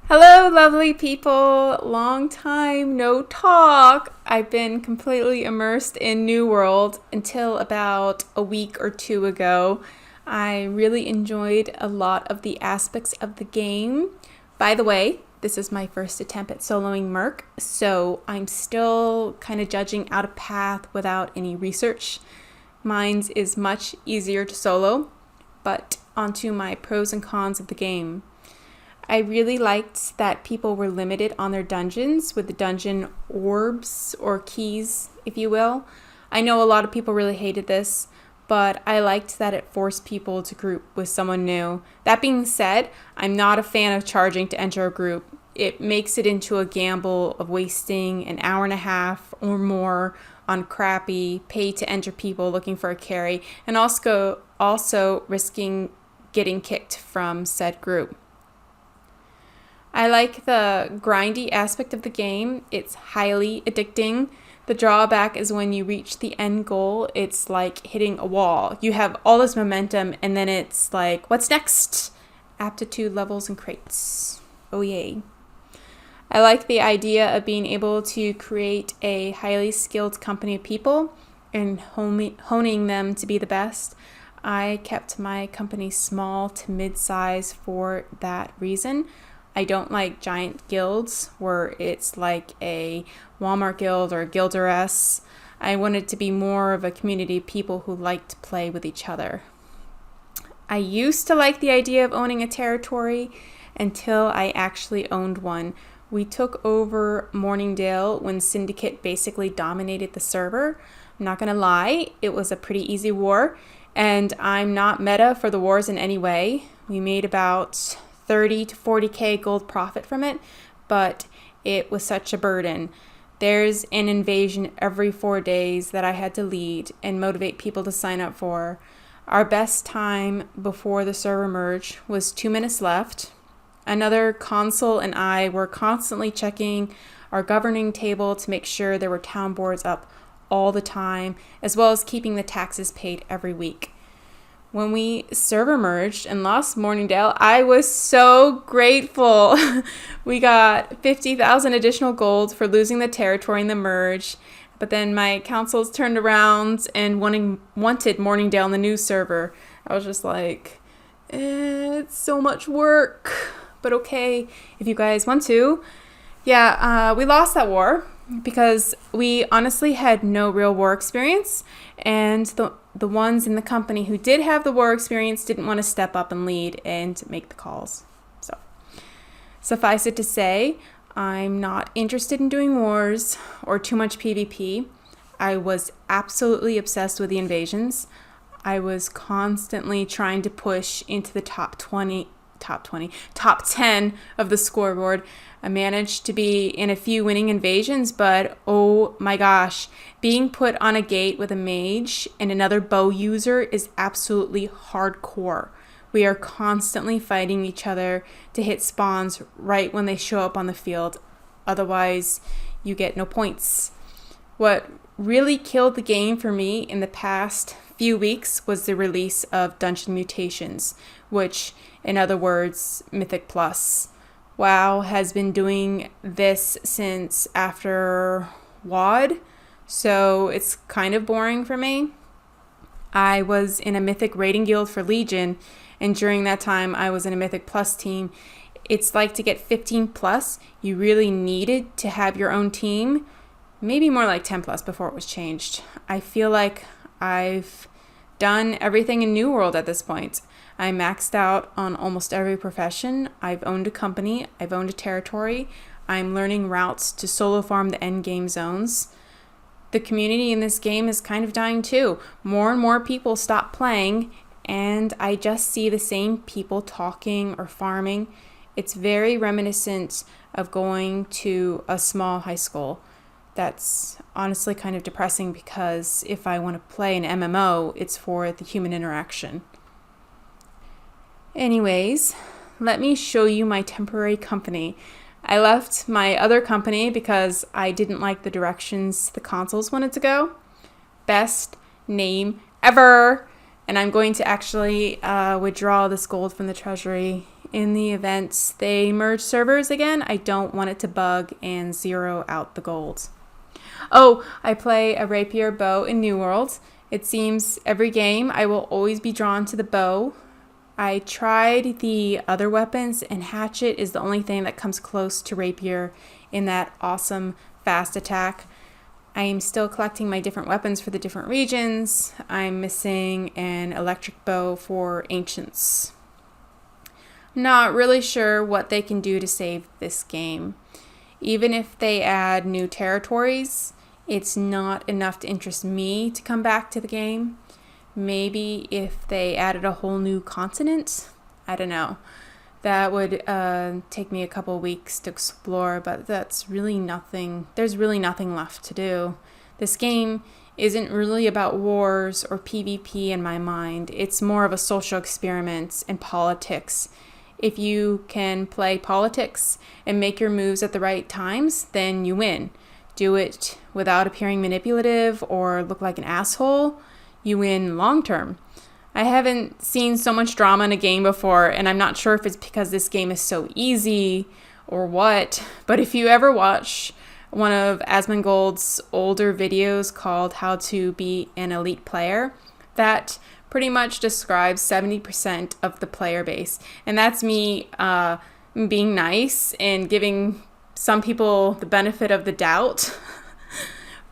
Hello, lovely people. Long time no talk. I've been completely immersed in New World until about a week or two ago. I really enjoyed a lot of the aspects of the game. By the way, this is my first attempt at soloing Merc, so I'm still kind of judging out a path without any research. Mine's is much easier to solo, but onto my pros and cons of the game. I really liked that people were limited on their dungeons with the dungeon orbs or keys, if you will. I know a lot of people really hated this, but I liked that it forced people to group with someone new. That being said, I'm not a fan of charging to enter a group. It makes it into a gamble of wasting an hour and a half or more on crappy pay to enter people looking for a carry, and also risking getting kicked from said group. I like the grindy aspect of the game. It's highly addicting. The drawback is when you reach the end goal, it's like hitting a wall. You have all this momentum, and then it's like, what's next? Aptitude levels and crates. Oh, yay. I like the idea of being able to create a highly skilled company of people and honing them to be the best. I kept my company small to mid-size for that reason. I don't like giant guilds where it's like a Walmart guild or a Guilderess. I want it to be more of a community of people who like to play with each other. I used to like the idea of owning a territory until I actually owned one. We took over Morningdale when Syndicate basically dominated the server. I'm not going to lie, it was a pretty easy war, and I'm not meta for the wars in any way. We made about 30 to 40k gold profit from it, but it was such a burden. There's an invasion every 4 days that I had to lead and motivate people to sign up for. Our best time before the server merge was 2 minutes left. Another consul and I were constantly checking our governing table to make sure there were town boards up all the time, as well as keeping the taxes paid every week. When we server merged and lost Morningdale, I was so grateful. We got 50,000 additional gold for losing the territory in the merge, but then my councils turned around and wanted Morningdale in the new server. I was just like, it's so much work, but okay, if you guys want to. Yeah, we lost that war because we honestly had no real war experience, and the ones in the company who did have the war experience didn't want to step up and lead and make the calls. So, suffice it to say, I'm not interested in doing wars or too much PvP. I was absolutely obsessed with the invasions. I was constantly trying to push into the top 10 of the scoreboard. I managed to be in a few winning invasions, but oh my gosh, being put on a gate with a mage and another bow user is absolutely hardcore. We are constantly fighting each other to hit spawns right when they show up on the field. Otherwise, you get no points. What really killed the game for me in the past few weeks was the release of Dungeon Mutations, which, in other words, Mythic Plus. WoW has been doing this since after WoD, so it's kind of boring for me. I was in a Mythic raiding guild for Legion, and during that time I was in a Mythic Plus team. It's like to get 15 plus, you really needed to have your own team, maybe more like 10 plus before it was changed. I feel like I've done everything in New World at this point. I maxed out on almost every profession. I've owned a company. I've owned a territory. I'm learning routes to solo farm the end game zones. The community in this game is kind of dying too. More and more people stop playing, and I just see the same people talking or farming. It's very reminiscent of going to a small high school. That's honestly kind of depressing because if I want to play an MMO, it's for the human interaction. Anyways, let me show you my temporary company. I left my other company because I didn't like the directions the consoles wanted to go. Best name ever! And I'm going to actually withdraw this gold from the treasury in the event they merge servers again. I don't want it to bug and zero out the gold. Oh, I play a rapier bow in New World. It seems every game I will always be drawn to the bow. I tried the other weapons, and hatchet is the only thing that comes close to rapier in that awesome fast attack. I am still collecting my different weapons for the different regions. I'm missing an electric bow for ancients. Not really sure what they can do to save this game. Even if they add new territories, it's not enough to interest me to come back to the game. Maybe if they added a whole new continent, I don't know. That would take me a couple weeks to explore, but that's really nothing. There's really nothing left to do. This game isn't really about wars or PvP in my mind. It's more of a social experiment and politics. If you can play politics and make your moves at the right times, then you win. Do it without appearing manipulative or look like an asshole, you win long term. I haven't seen so much drama in a game before, and I'm not sure if it's because this game is so easy or what, but if you ever watch one of Asmongold's older videos called How to Be an Elite Player, that pretty much describes 70% of the player base. And that's me being nice and giving some people the benefit of the doubt.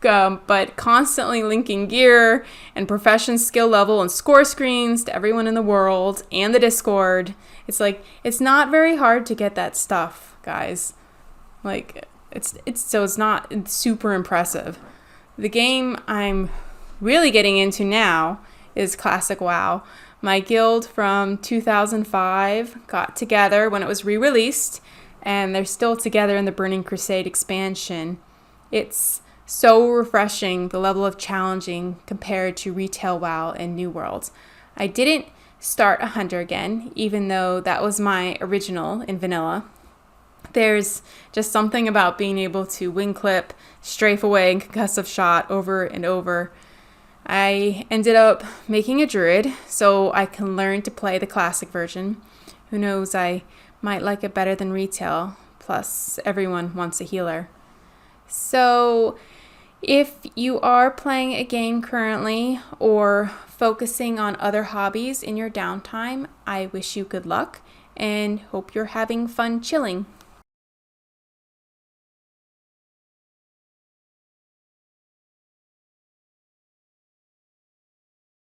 But constantly linking gear and profession skill level and score screens to everyone in the world and the Discord. It's like, it's not very hard to get that stuff, guys. Like, it's not super impressive. The game I'm really getting into now is Classic WoW. My guild from 2005 got together when it was re-released, and they're still together in the Burning Crusade expansion. It's so refreshing, the level of challenging compared to retail WoW and New World. I didn't start a hunter again, even though that was my original in vanilla. There's just something about being able to wing clip, strafe away, and concussive shot over and over. I ended up making a druid so I can learn to play the classic version. Who knows, I might like it better than retail, plus everyone wants a healer. So if you are playing a game currently or focusing on other hobbies in your downtime, I wish you good luck and hope you're having fun chilling.